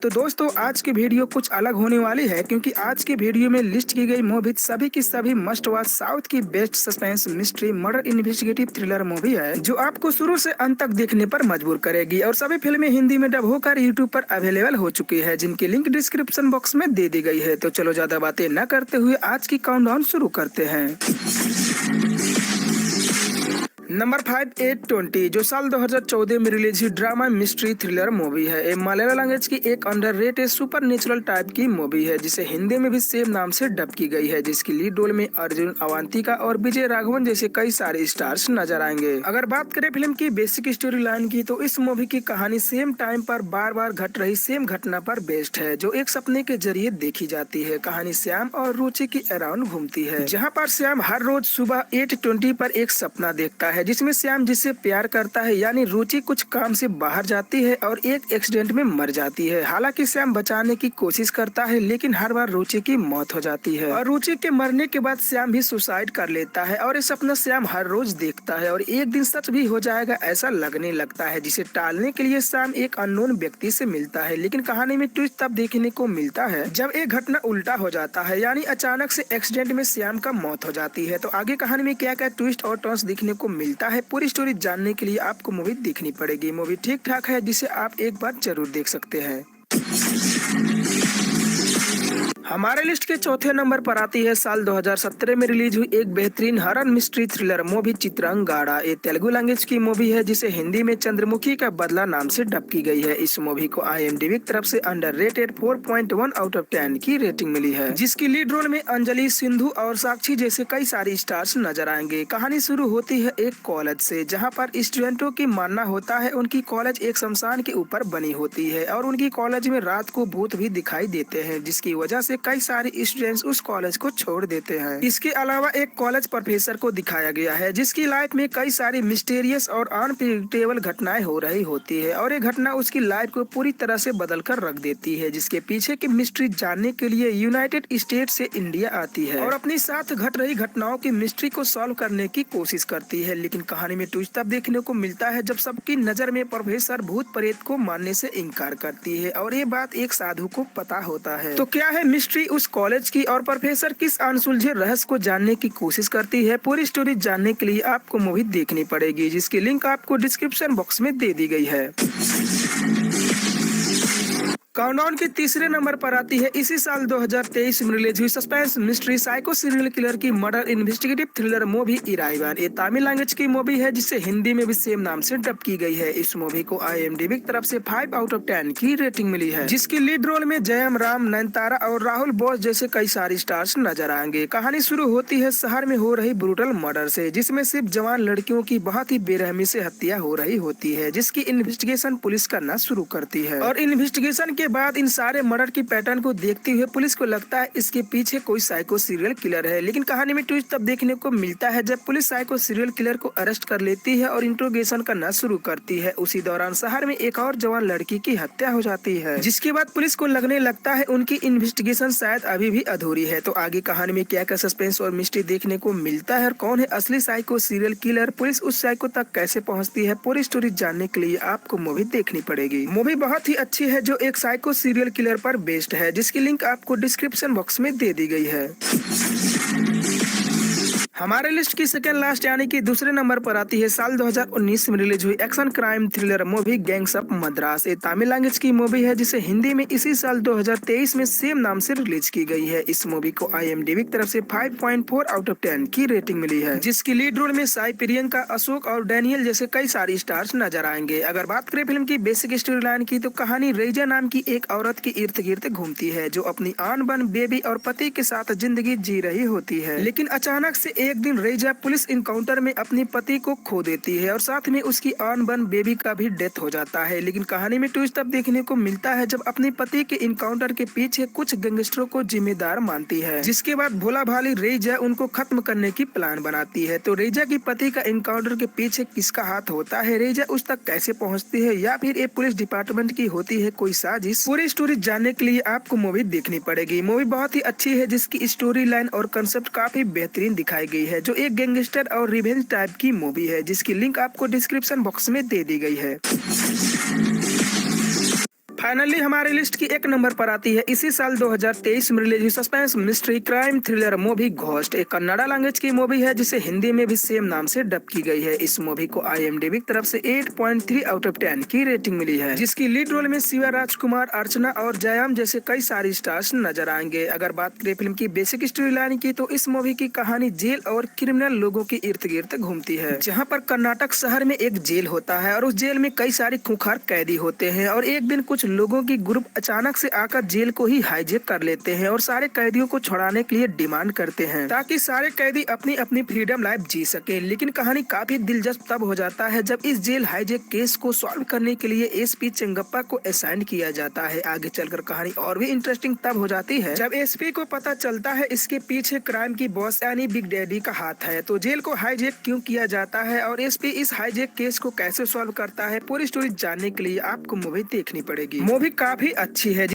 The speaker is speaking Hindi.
तो दोस्तों आज की वीडियो कुछ अलग होने वाली है क्योंकि आज की वीडियो में लिस्ट की गई मूवी सभी की सभी मस्ट वॉच साउथ की best suspense mystery murder investigative thriller movie है जो आपको शुरू से अंत तक देखने पर मजबूर करेगी। और सभी फिल्में हिंदी में डब होकर यूट्यूब पर अवेलेबल हो चुकी है जिनकी लिंक डिस्क्रिप्शन बॉक्स में दे दी गई है। तो चलो ज्यादा बातें न करते हुए आज की काउंटडाउन शुरू करते हैं। नंबर 5 820 जो साल 2014 में रिलीज हुई ड्रामा मिस्ट्री थ्रिलर मूवी है। ये मलयालम लैंग्वेज की एक अंडररेटेड सुपर नेचुरल टाइप की मूवी है जिसे हिंदी में भी सेम नाम से डब की गई है, जिसकी लीड रोल में अर्जुन अवंतिका और विजय राघवन जैसे कई सारे स्टार्स नजर आएंगे। अगर बात करें फिल्म की बेसिक स्टोरी लाइन की तो इस मूवी की कहानी सेम टाइम पर बार बार घट रही सेम घटना पर बेस्ड है जो एक सपने के जरिए देखी जाती है। कहानी श्याम और रुचि की अराउंड घूमती है जहाँ पर श्याम हर रोज सुबह 8:20 पर एक सपना देखता है जिसमें श्याम जिससे प्यार करता है यानी रुचि कुछ काम से बाहर जाती है और एक एक्सीडेंट में मर जाती है। हालांकि श्याम बचाने की कोशिश करता है लेकिन हर बार रुचि की मौत हो जाती है और रुचि के मरने के बाद श्याम भी सुसाइड कर लेता है और ये सपना श्याम हर रोज देखता है और एक दिन सच भी हो जाएगा ऐसा लगने लगता है, जिसे टालने के लिए श्याम एक अननोन व्यक्ति से मिलता है। लेकिन कहानी में ट्विस्ट तब देखने को मिलता है जब एक घटना उल्टा हो जाता है यानी अचानक से एक्सीडेंट में श्याम का मौत हो जाती है। तो आगे कहानी में क्या क्या ट्विस्ट और टर्न्स देखने को मिलता है पूरी स्टोरी जानने के लिए आपको मूवी देखनी पड़ेगी। मूवी ठीक ठाक है जिसे आप एक बार जरूर देख सकते हैं। हमारे लिस्ट के चौथे नंबर पर आती है साल 2017 में रिलीज हुई एक बेहतरीन हॉरर मिस्ट्री थ्रिलर मूवी चित्रंगाड़ा। ये तेलुगु लैंग्वेज की मूवी है जिसे हिंदी में चंद्रमुखी का बदला नाम से डब की गई है। इस मूवी को IMDb की तरफ से अंडररेटेड 4.1 आउट ऑफ 10 की रेटिंग मिली है, जिसकी लीड रोल में अंजलि सिंधु और साक्षी जैसे कई सारे स्टार्स नजर आएंगे। कहानी शुरू होती है एक कॉलेज से जहाँ पर स्टूडेंटों की मानना होता है उनकी कॉलेज एक शमशान के ऊपर बनी होती है और उनकी कॉलेज में रात को भूत भी दिखाई देते हैं, जिसकी वजह से कई सारे स्टूडेंट्स उस कॉलेज को छोड़ देते हैं। इसके अलावा एक कॉलेज प्रोफेसर को दिखाया गया है जिसकी लाइफ में कई सारी मिस्टीरियस और अनप्रेडिक्टेबल घटनाएं हो रही होती है और ये घटना उसकी लाइफ को पूरी तरह से बदल कर रख देती है, जिसके पीछे की मिस्ट्री जानने के लिए यूनाइटेड स्टेट से इंडिया आती है और अपने साथ घट रही घटनाओं की मिस्ट्री को सॉल्व करने की कोशिश करती है। लेकिन कहानी में ट्विस्ट तब देखने को मिलता है जब सबकी नजर में प्रोफेसर भूत प्रेत को मानने से इनकार करती है और ये बात एक साधु को पता होता है। तो क्या है मिस्ट्री उस कॉलेज की और प्रोफेसर किस अनसुलझे रहस्य को जानने की कोशिश करती है पूरी स्टोरी जानने के लिए आपको मूवी देखनी पड़ेगी, जिसकी लिंक आपको डिस्क्रिप्शन बॉक्स में दे दी गई है। काउंटडाउन के तीसरे नंबर पर आती है इसी साल 2023 में रिलीज हुई suspense mystery psycho serial killer की मर्डर इन्वेस्टिगेटिव थ्रिलर मूवी इराइवन। ये तमिल लैंग्वेज की मूवी है जिसे हिंदी में भी सेम नाम से डब की गई है। इस मूवी को IMDb की तरफ से 5 आउट ऑफ 10 की रेटिंग मिली है, जिसकी लीड रोल में जयम राम, नयनतारा और राहुल बोस जैसे कई सारे स्टार्स नजर आएंगे। कहानी शुरू होती है शहर में हो रही ब्रूटल मर्डर से जिसमें सिर्फ जवान लड़कियों की बहुत ही बेरहमी से हत्या हो रही होती है, जिसकी इन्वेस्टिगेशन पुलिस करना शुरू करती है और इन्वेस्टिगेशन के बाद इन सारे मर्डर की पैटर्न को देखते हुए पुलिस को लगता है इसके पीछे कोई साइको सीरियल किलर है। लेकिन कहानी में ट्विस्ट तब देखने को मिलता है जब पुलिस साइको सीरियल किलर को अरेस्ट कर लेती है और इंट्रोगेशन करना शुरू करती है। उसी दौरान शहर में एक और जवान लड़की की हत्या हो जाती है, जिसके बाद पुलिस को लगने लगता है उनकी इन्वेस्टिगेशन शायद अभी भी अधूरी है। तो आगे कहानी में क्या क्या सस्पेंस और मिस्ट्री देखने को मिलता है और कौन है असली साइको सीरियल किलर, पुलिस उस साइको तक कैसे पहुँचती है पूरी स्टोरी जानने के लिए आपको मूवी देखनी पड़ेगी। मूवी बहुत ही अच्छी है जो एक साइको सीरियल किलर पर बेस्ड है, जिसकी लिंक आपको डिस्क्रिप्शन बॉक्स में दे दी गई है। हमारे लिस्ट की सेकेंड लास्ट यानी कि दूसरे नंबर पर आती है साल 2019 में रिलीज हुई action crime thriller movie gangs of Madras. ये तमिल लैंग्वेज की मूवी है जिसे हिंदी में इसी साल 2023 में सेम नाम से रिलीज की गई है। इस मूवी को IMDb की तरफ से 5.4 आउट ऑफ 10 की रेटिंग मिली है, जिसकी लीड रोल में साई प्रियंका, अशोक और डैनियल जैसे कई सारे स्टार्स नजर आएंगे। अगर बात करें फिल्म की बेसिक स्टोरी लाइन की तो कहानी रेजा नाम की एक औरत के इर्द गिर्द घूमती है जो अपनी आन बन बेबी और पति के साथ जिंदगी जी रही होती है। लेकिन अचानक से एक दिन रेजा पुलिस इनकाउंटर में अपनी पति को खो देती है और साथ में उसकी आन बन बेबी का भी डेथ हो जाता है। लेकिन कहानी में ट्विस्ट तब देखने को मिलता है जब अपने पति के इनकाउंटर के पीछे कुछ गैंगस्टरों को जिम्मेदार मानती है, जिसके बाद भोला भाली रेजा उनको खत्म करने की प्लान बनाती है। तो रेजा की पति का इनकाउंटर के पीछे किसका हाथ होता है, रेजा उस तक कैसे पहुँचती है या फिर ये पुलिस डिपार्टमेंट की होती है कोई साजिश, पूरी स्टोरी जानने के लिए आपको मूवी देखनी पड़ेगी। मूवी बहुत ही अच्छी है जिसकी स्टोरी लाइन और कंसेप्ट काफी बेहतरीन दिखाई गई है, जो एक गैंगस्टर और रिवेंज टाइप की मूवी है, जिसकी लिंक आपको डिस्क्रिप्शन बॉक्स में दे दी गई है। फाइनली हमारी लिस्ट की एक नंबर पर आती है इसी साल 2023 में रिलीज हुई suspense mystery crime thriller movie ghost. एक कन्नड़ा लैंग्वेज की मूवी है जिसे हिंदी में भी सेम नाम से डब की गई है। इस मूवी को IMDb की तरफ से 8.3 आउट ऑफ 10 की रेटिंग मिली है, जिसकी लीड रोल में शिवा राजकुमार, अर्चना और जयराम जैसे कई सारे स्टार्स नजर आएंगे। अगर बात करें फिल्म की बेसिक स्टोरी लाइन की तो इस मूवी की कहानी जेल और क्रिमिनल लोगों के इर्द गिर्द घूमती है, जहाँ पर कर्नाटक शहर में एक जेल होता है और उस जेल में कई सारे खूंखार कैदी होते हैं और एक दिन कुछ लोगों की ग्रुप अचानक से आकर जेल को ही हाईजेक कर लेते हैं और सारे कैदियों को छुड़ाने के लिए डिमांड करते हैं ताकि सारे कैदी अपनी अपनी फ्रीडम लाइफ जी सके। लेकिन कहानी काफी दिलचस्प तब हो जाता है जब इस जेल हाईजेक केस को सॉल्व करने के लिए SP चेंगप्पा को असाइन किया जाता है। आगे चलकर कहानी और भी इंटरेस्टिंग तब हो जाती है जब SP को पता चलता है इसके पीछे क्राइम की बॉस यानी बिग डैडी का हाथ है। तो जेल को हाईजेक क्यों किया जाता है और SP इस हाईजेक केस को कैसे सॉल्व करता है, पूरी स्टोरी जानने के लिए आपको मूवी देखनी पड़ेगी। मूवी काफी अच्छी है।